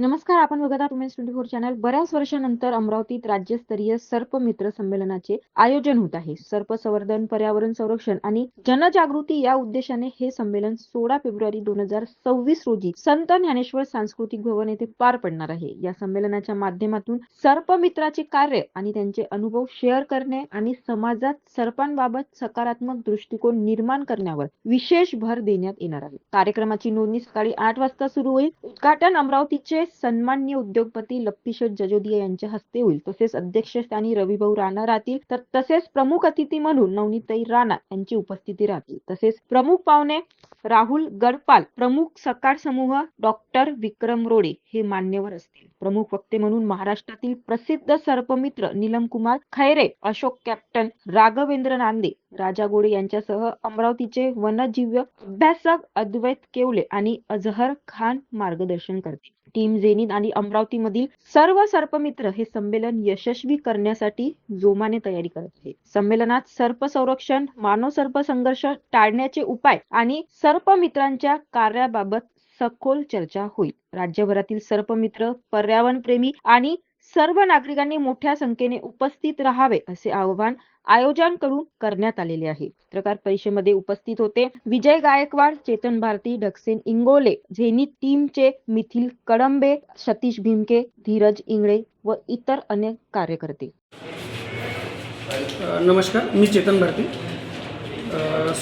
नमस्कार, आपण बघत आहात उमेश 24 चॅनल. बऱ्याच वर्षानंतर अमरावतीत राज्यस्तरीय सर्प मित्र संमेलनाचे आयोजन होत आहे. सर्प संवर्धन, पर्यावरण संरक्षण आणि जनजागृती या उद्देशाने हे संमेलन 16 फेब्रुवारी 2026 रोजी संत ज्ञानेश्वर सांस्कृतिक भवन येथे पार पडणार आहे. या संमेलनाच्या माध्यमातून सर्प मित्राचे कार्य आणि त्यांचे अनुभव शेअर करणे आणि समाजात सर्पांबाबत सकारात्मक दृष्टिकोन निर्माण करण्यावर विशेष भर देण्यात येणार आहे. कार्यक्रमाची नोंदणी सकाळी 8 वाजता सुरू होईल. उद्घाटन अमरावतीचे सन्माननीय उद्योगपती लप्पीशेठ जजोदिया यांच्या हस्ते होईल. तसेच अध्यक्षस्थानी रविभाऊ राणा राहतील. तसेच प्रमुख अतिथी म्हणून नवनीताई राणा यांची उपस्थिती राहतील. तसेच प्रमुख पाहुणे राहुल गडपाल, प्रमुख सकाळ समूह डॉक्टर विक्रम रोडे हे मान्यवर असतील. प्रमुख वक्ते म्हणून महाराष्ट्रातील प्रसिद्ध सर्पमित्र नीलम कुमार खैरे, अशोक कॅप्टन, राघवेंद्र नांदे, राजा गोडे यांच्यासह अमरावतीचे वन्यजीव अभ्यासक अद्वैत केवले आणि अझहर खान मार्गदर्शन करतील. टीम झेनिथ आणि अमरावतीमधील सर्व सर्पमित्र हे संमेलन यशस्वी करण्यासाठी जोमाने तयारी करत आहेत. संमेलनात सर्प संरक्षण, मानव सर्प संघर्ष टाळण्याचे उपाय आणि सर्पमित्रांच्या कार्याबाबत सखोल चर्चा होईल. राज्यभरातील सर्पमित्र, पर्यावरणप्रेमी आणि सर्व नागरिकांनी मोठ्या संख्येने उपस्थित राहावे असे आवाहन आयोजकांकडून करण्यात आलेले आहे. पत्रकार परिषदेमध्ये उपस्थित होते विजय गायकवाड, चेतन भारती, ढगसेन इंगोले, झेनिथ टीमचे मिथिल कडंबे, सतीश भीमके, धीरज इंगळे व इतर अनेक कार्यकर्ते. नमस्कार, मी चेतन भारती.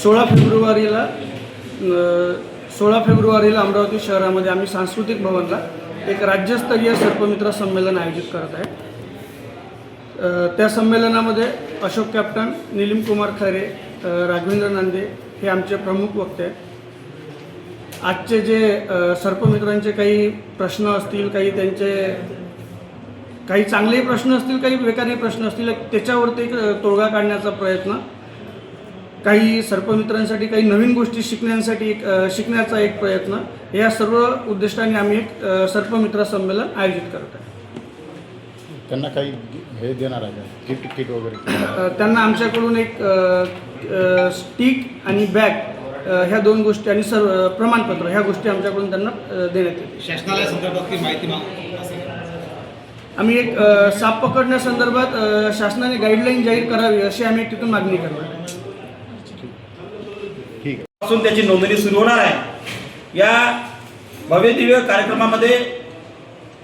16 फेब्रुवारीला अमरावती शहरामध्ये आम्ही सांस्कृतिक भवनला एक राज्यस्तरीय सर्पमित्र संमेलन आयोजित करत आहे. त्या संमेलनामध्ये अशोक कॅप्टन, नीलम कुमार खैरे, राघवेंद्र नांदे हे आमचे प्रमुख वक्ते आहेत. आजचे जे सर्पमित्रांचे काही प्रश्न असतील, काही चांगले प्रश्न असतील, काही बेकारी प्रश्न असतील, त्याच्यावरती एक तोडगा काढण्याचा प्रयत्न, काही सर्पमित्रांसाठी काही नवीन गोष्टी शिकण्याचा एक प्रयत्न, या सर्व उद्दिष्टाने आम्ही एक सर्पमित्र संमेलन आयोजित करत आहे. त्यांना काही हे देणार आहे का, किट वगैरे? त्यांना आमच्याकडून एक स्टिक आणि बॅग ह्या दोन गोष्टी आणि सर्व प्रमाणपत्र ह्या गोष्टी आमच्याकडून त्यांना देण्यात येतील. शासनाला संदर्भात माहिती आम्ही एक साप पकडण्यासंदर्भात शासनाने गाईडलाईन जाहीर करावी अशी आम्ही तिथून मागणी करणार आहे. ठीक आहे. पासून त्याची नोंदणी सुरू होणार आहे. या भव्य दिव्य कार्यक्रमामध्ये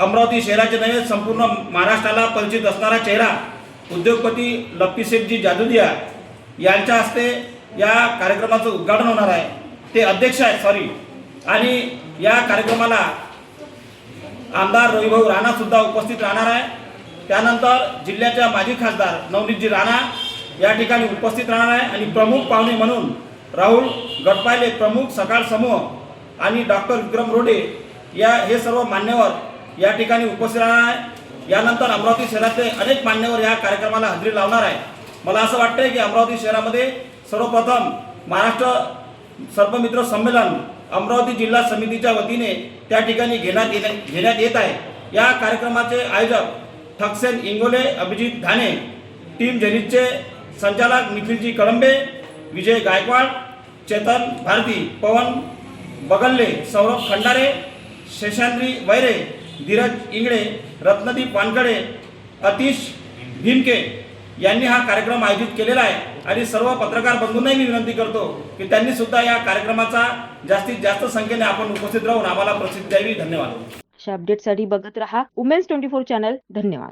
अमरावती शहराचे नव्हे संपूर्ण महाराष्ट्राला परिचित असणारा चेहरा उद्योगपती लप्पीशेठजी जजोदिया यांच्या हस्ते या कार्यक्रमाचं उद्घाटन होणार आहे. ते अध्यक्ष आहेत आणि या कार्यक्रमाला आमदार रविभाऊ राणा सुद्धा उपस्थित राहणार आहे. त्यानंतर जिल्ह्याच्या माजी खासदार नवनीतजी राणा या ठिकाणी उपस्थित राहणार आहे आणि प्रमुख पाहुणे म्हणून राहुल गडपाले, प्रमुख सकाळ समूह आणि डॉक्टर विक्रम रोडे हे सर्व मान्यवर या ठिकाणी उपस्थित राहणार आहे. यानंतर अमरावती शहरातले अनेक मान्यवर या कार्यक्रमाला हजेरी लावणार आहे. मला असं वाटतंय की अमरावती शहरामध्ये सर्वप्रथम महाराष्ट्र सर्पमित्र संमेलन अमरावती जिल्हा समितीच्या वतीने त्या ठिकाणी घेण्यात येत आहे. या कार्यक्रमाचे आयोजक ढगसेन इंगोले, अभिजित धाने, टीम झेनिथचे संचालक मिथिलजी कडंबे, विजय गायकवाड, चेतन भारती, पवन बगल्ले, सौरभ खंडारे, शेषाद्री वैरे, धीरज इंगळे, रत्नदीप वानकडे, अतिश भीमके यांनी हा कार्यक्रम आयोजित केलेला आहे. आणि सर्व पत्रकार बंधूंनाही मी विनंती करतो की त्यांनी सुद्धा या कार्यक्रमाचा जास्तीत जास्त संख्येने आपण उपस्थित राहून आम्हाला प्रसिद्धी द्यावी. धन्यवाद. अशा अपडेटसाठी बघत रहा उमेश 24 चॅनल. धन्यवाद.